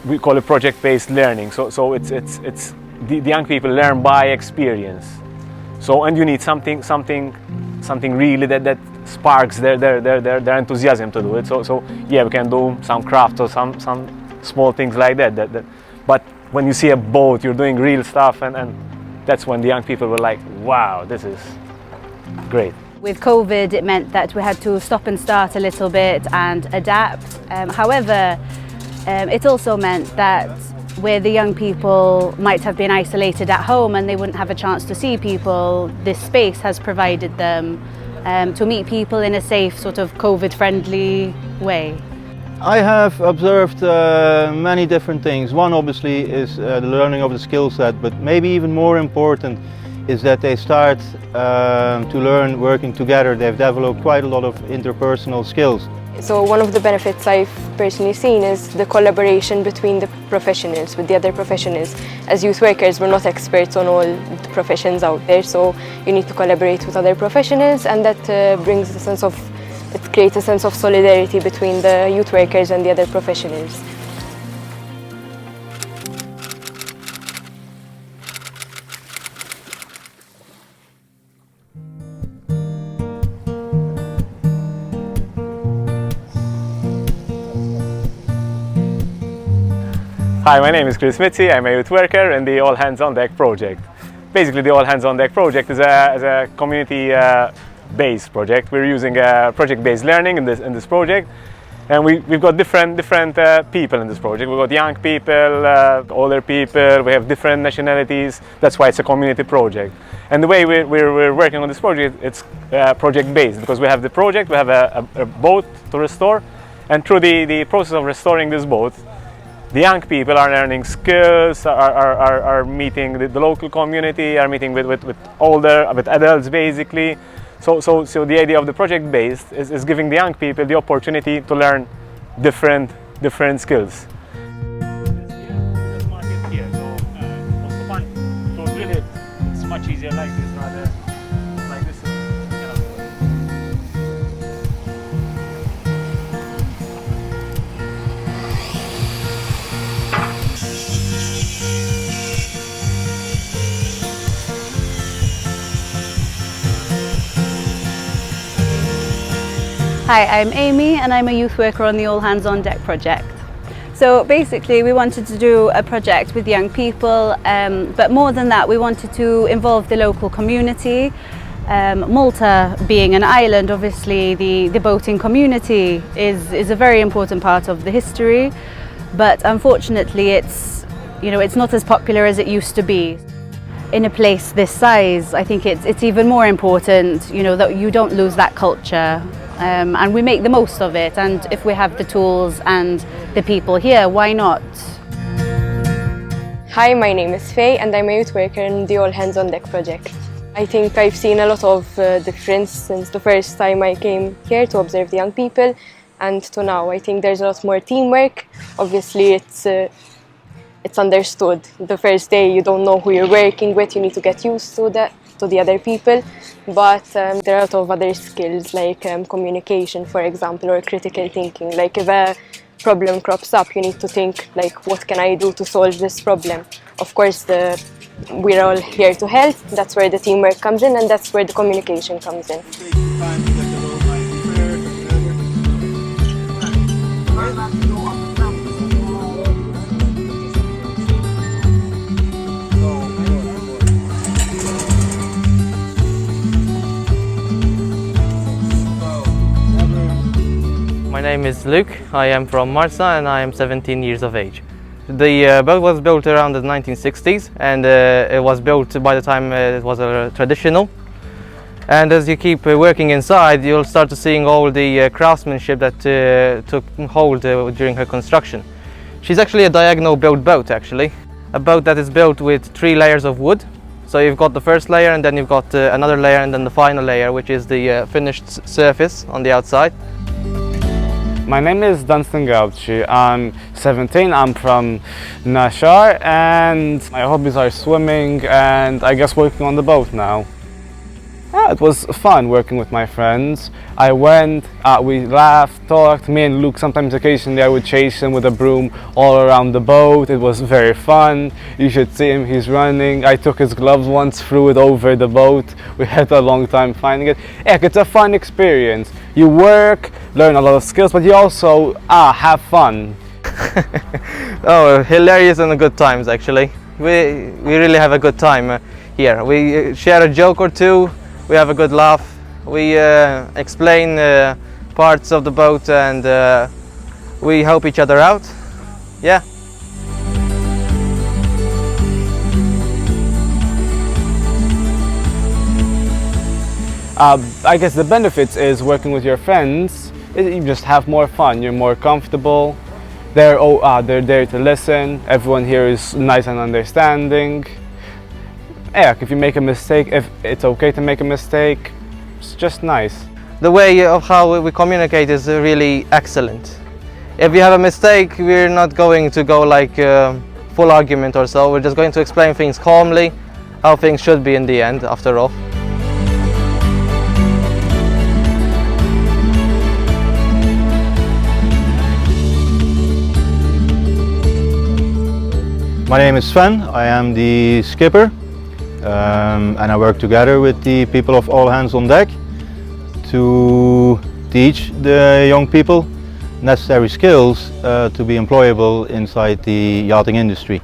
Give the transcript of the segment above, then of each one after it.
we call it project-based learning. So it's the young people learn by experience. So, and you need something really that sparks their enthusiasm to do it. So yeah, we can do some crafts or some small things like that. But when you see a boat, you're doing real stuff, and that's when the young people were like, wow, this is great. With COVID, it meant that we had to stop and start a little bit and adapt. However, it also meant that where the young people might have been isolated at home and they wouldn't have a chance to see people, this space has provided them to meet people in a safe, sort of COVID-friendly way. I have observed many different things. One obviously is the learning of the skill set, but maybe even more important is that they start to learn working together. They've developed quite a lot of interpersonal skills. So one of the benefits I've personally seen is the collaboration between the professionals, with the other professionals. As youth workers, we're not experts on all the professions out there, so you need to collaborate with other professionals, and that brings a sense of, it creates a sense of solidarity between the youth workers and the other professionals. Hi, my name is Chris Mitzi. I'm a youth worker in the All Hands on Deck project. Basically, the All Hands on Deck project is a community-based project. We're using project-based learning in this project, and we've got different people in this project. We've got young people, older people. We have different nationalities. That's why it's a community project. And the way we're working on this project, it's project-based, because we have the project, we have a boat to restore, and through the process of restoring this boat, the young people are learning skills, are meeting the local community, are meeting with adults basically. So the idea of the project based is giving the young people the opportunity to learn different skills. So really it's much easier like this rather like this. Hi, I'm Amy and I'm a youth worker on the All Hands on Deck project. So basically we wanted to do a project with young people, but more than that we wanted to involve the local community. Malta being an island, obviously the boating community is a very important part of the history, but unfortunately it's not as popular as it used to be. In a place this size, I think it's even more important, that you don't lose that culture. And we make the most of it, and if we have the tools and the people here, why not? Hi, my name is Faye and I'm a youth worker in the All Hands on Deck project. I think I've seen a lot of difference since the first time I came here to observe the young people and to now. I think there's a lot more teamwork. Obviously it's understood. The first day you don't know who you're working with, you need to get used to that, to the other people. But there are a lot of other skills like communication, for example, or critical thinking. Like if a problem crops up, you need to think like, what can I do to solve this problem? Of course, we're all here to help. That's where the teamwork comes in, and that's where the communication comes in. My name is Luke. I am from Marsa and I am 17 years of age. The boat was built around the 1960s, and it was built by the time it was traditional. And as you keep working inside, you'll start to seeing all the craftsmanship that took hold during her construction. She's actually a diagonal built boat, actually. A boat that is built with 3 layers of wood. So you've got the first layer, and then you've got another layer, and then the final layer, which is the finished surface on the outside. My name is Dunstan Gauchi. I'm 17, I'm from Nashar, and my hobbies are swimming and I guess working on the boat now. Yeah, it was fun working with my friends. I went, we laughed, talked, me and Luke, sometimes occasionally I would chase him with a broom all around the boat. It was very fun. You should see him, he's running. I took his gloves once, threw it over the boat. We had a long time finding it. Yeah, it's a fun experience. You work, learn a lot of skills, but you also have fun. Oh, hilarious and good times actually. We really have a good time here. We share a joke or two. We have a good laugh. We explain parts of the boat and we help each other out. Yeah. I guess the benefits is working with your friends. You just have more fun. You're more comfortable. They're there to listen. Everyone here is nice and understanding. Yeah, if you make a mistake, if it's okay to make a mistake, it's just nice. The way of how we communicate is really excellent. If you have a mistake, we're not going to go like full argument or so. We're just going to explain things calmly, how things should be in the end, after all. My name is Sven, I am the skipper and I work together with the people of All Hands on Deck to teach the young people necessary skills to be employable inside the yachting industry.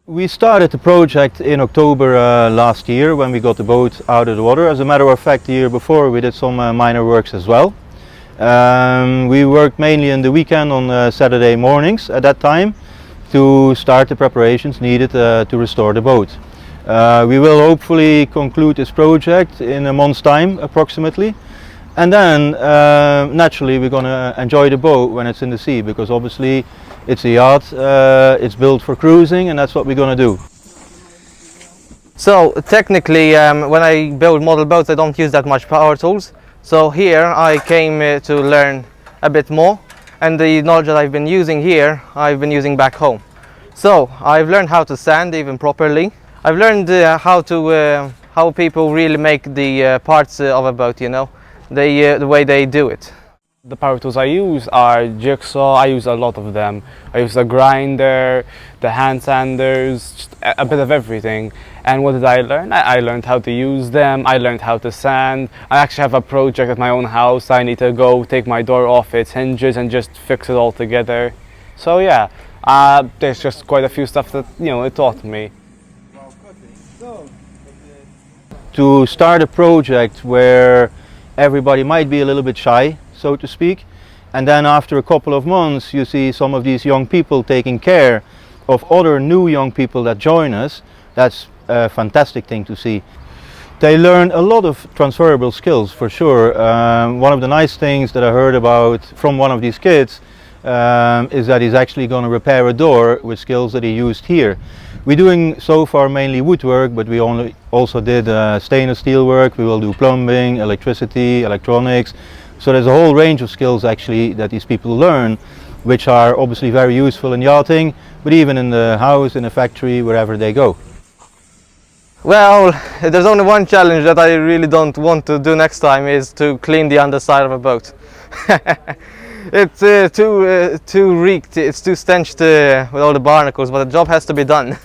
We started the project in October last year when we got the boat out of the water. As a matter of fact, the year before we did some minor works as well. We worked mainly in the weekend on Saturday mornings at that time to start the preparations needed to restore the boat. We will hopefully conclude this project in a month's time approximately, and then naturally we're going to enjoy the boat when it's in the sea, because obviously it's a yacht, it's built for cruising, and that's what we're going to do. So technically when I build model boats I don't use that much power tools. So here I came to learn a bit more. And the knowledge that I've been using here, I've been using back home. So I've learned how to sand even properly. I've learned how people really make the parts of a boat, you know, the way they do it. The power tools I use are jigsaw. I use a lot of them. I use the grinder, the hand sanders, just a bit of everything. And what did I learn? I learned how to use them. I learned how to sand. I actually have a project at my own house. I need to go take my door off its hinges and just fix it all together. So yeah, there's just quite a few stuff that, you know, it taught me. To start a project where everybody might be a little bit shy, so to speak, and then after a couple of months you see some of these young people taking care of other new young people that join us. That's a fantastic thing to see. They learn a lot of transferable skills for sure. One of the nice things that I heard about from one of these kids is that he's actually going to repair a door with skills that he used here. We're doing so far mainly woodwork, but we also did stainless steel work. We will do plumbing, electricity, electronics. So there's a whole range of skills actually that these people learn, which are obviously very useful in yachting, but even in the house, in the factory, wherever they go. Well, there's only one challenge that I really don't want to do next time, is to clean the underside of a boat. It's too reeked, it's too stenched with all the barnacles, but the job has to be done.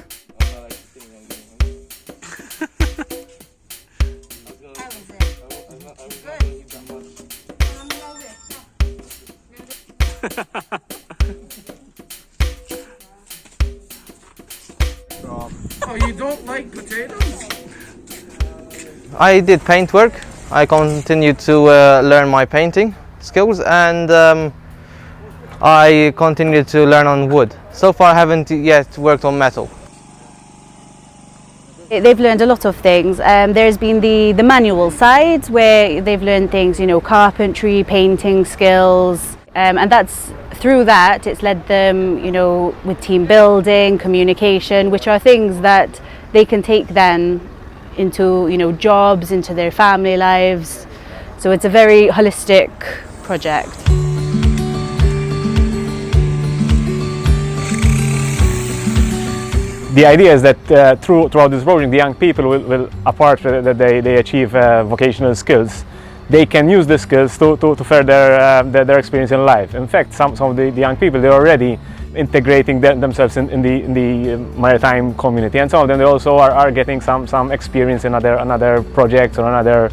Oh, you don't like potatoes? I did paint work. I continued to learn my painting skills, and I continued to learn on wood. So far I haven't yet worked on metal. They've learned a lot of things. There's been the manual side where they've learned things, you know, carpentry, painting skills, and that's through that it's led them, you know, with team building, communication, which are things that they can take then into, you know, jobs, into their family lives. So it's a very holistic project. The idea is that throughout this project, the young people will apart from that they achieve vocational skills, they can use the skills to further their experience in life. In fact, some of the young people, they're already integrating themselves in the maritime community, and some of them they also are getting some experience in other projects or other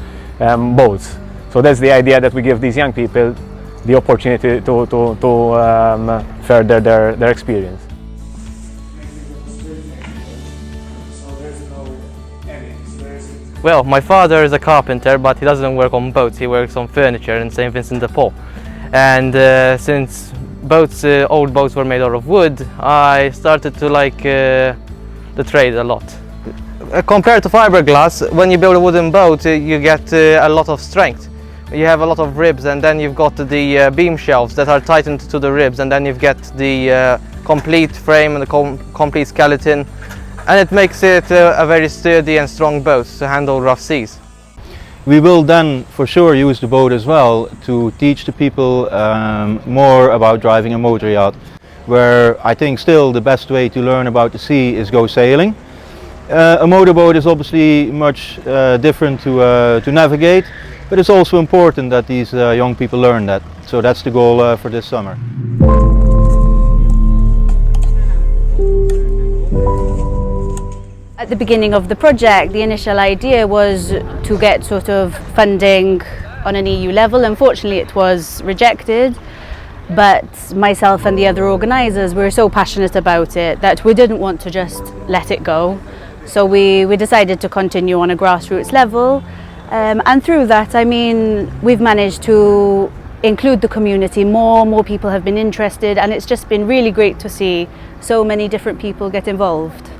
boats. So that's the idea, that we give these young people the opportunity to further their experience. Well, my father is a carpenter, but he doesn't work on boats, he works on furniture in St. Vincent de Paul. And since old boats were made out of wood, I started to like the trade a lot. Compared to fiberglass, when you build a wooden boat, you get a lot of strength. You have a lot of ribs, and then you've got the beam shelves that are tightened to the ribs, and then you've got the complete frame and the complete skeleton. And it makes it a very sturdy and strong boat to handle rough seas. We will then for sure use the boat as well to teach the people more about driving a motor yacht, where I think still the best way to learn about the sea is go sailing. A motorboat is obviously much different to navigate, but it's also important that these young people learn that. So that's the goal for this summer. At the beginning of the project, the initial idea was to get sort of funding on an EU level. Unfortunately, it was rejected, but myself and the other organisers were so passionate about it that we didn't want to just let it go. So we decided to continue on a grassroots level, and through that, I mean, we've managed to include the community more people have been interested, and it's just been really great to see so many different people get involved.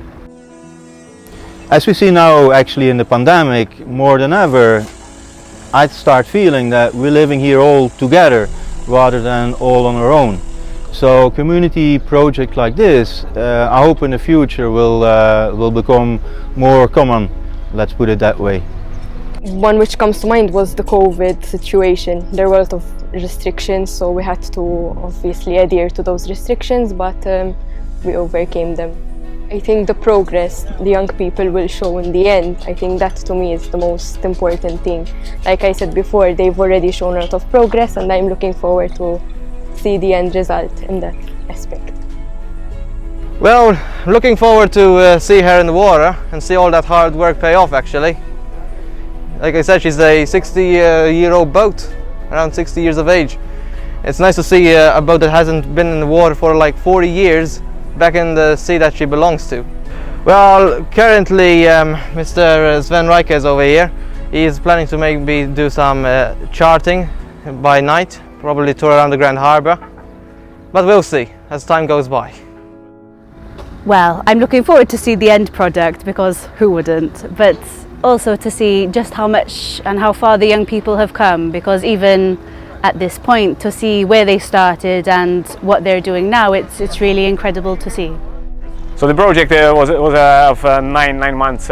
As we see now, actually in the pandemic, more than ever, I start feeling that we're living here all together rather than all on our own. So community project like this, I hope in the future will become more common, let's put it that way. One which comes to mind was the COVID situation. There were a lot of restrictions, so we had to obviously adhere to those restrictions, but we overcame them. I think the progress the young people will show in the end, I think that to me is the most important thing. Like I said before, they've already shown a lot of progress, and I'm looking forward to see the end result in that aspect. Well, looking forward to see her in the water and see all that hard work pay off actually. Like I said, she's a 60-year-old boat, around 60 years of age. It's nice to see a boat that hasn't been in the water for like 40 years back in the sea that she belongs to. Well, currently Mr. Sven Rijke is over here. He is planning to maybe do some charting by night, probably tour around the Grand Harbour, but we'll see as time goes by. Well, I'm looking forward to see the end product, because who wouldn't, but also to see just how much and how far the young people have come, because even at this point, to see where they started and what they're doing now, it's really incredible to see. So the project was of 9 months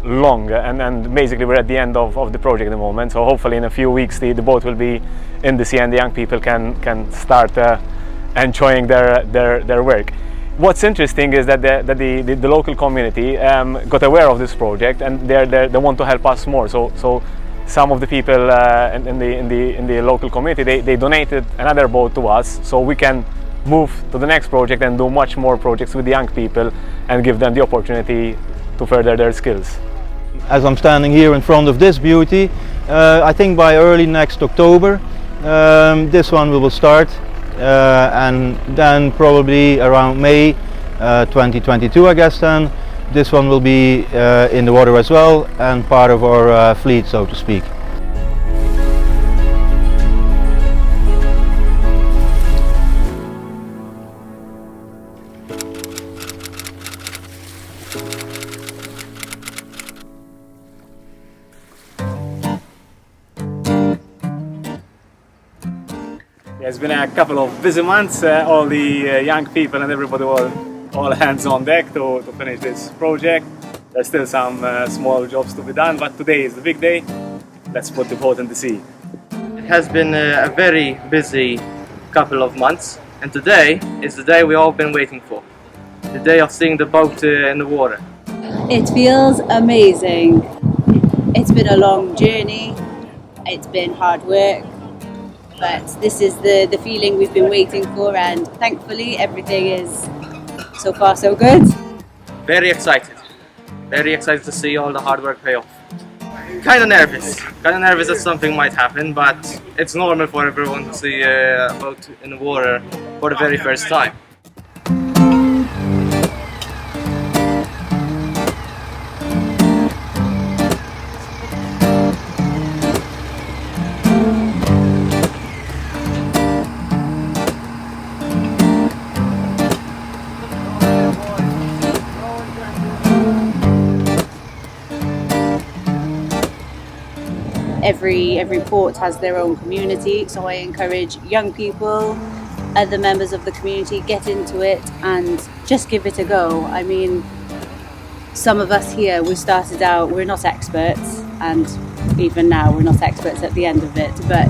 long, and basically we're at the end of the project at the moment. So hopefully in a few weeks the boat will be in the sea and the young people can start enjoying their work. What's interesting is that the local community got aware of this project, and they want to help us more. So some of the people in the local community, they donated another boat to us, so we can move to the next project and do much more projects with the young people and give them the opportunity to further their skills. As I'm standing here in front of this beauty, I think by early next October this one we will start, and then probably around May 2022, I guess, then this one will be in the water as well and part of our fleet, so to speak. It's been a couple of busy months. All the young people and everybody were all hands on deck to finish this project. There's still some small jobs to be done, but today is the big day. Let's put the boat in the sea. It has been a very busy couple of months, and today is the day we've all been waiting for. the day of seeing the boat in the water? It feels amazing. It's been a long journey, it's been hard work, but this is the feeling we've been waiting for, and thankfully everything is so far so good. Very excited. Very excited to see all the hard work pay off. Kind of nervous. That something might happen, but it's normal for everyone to see a boat in the water for the very first time. Every port has their own community, so I encourage young people, other members of the community, get into it and just give it a go. I mean, some of us here, we started out, we're not experts, and even now we're not experts at the end of it, but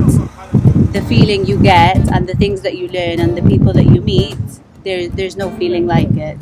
the feeling you get and the things that you learn and the people that you meet, there's no feeling like it.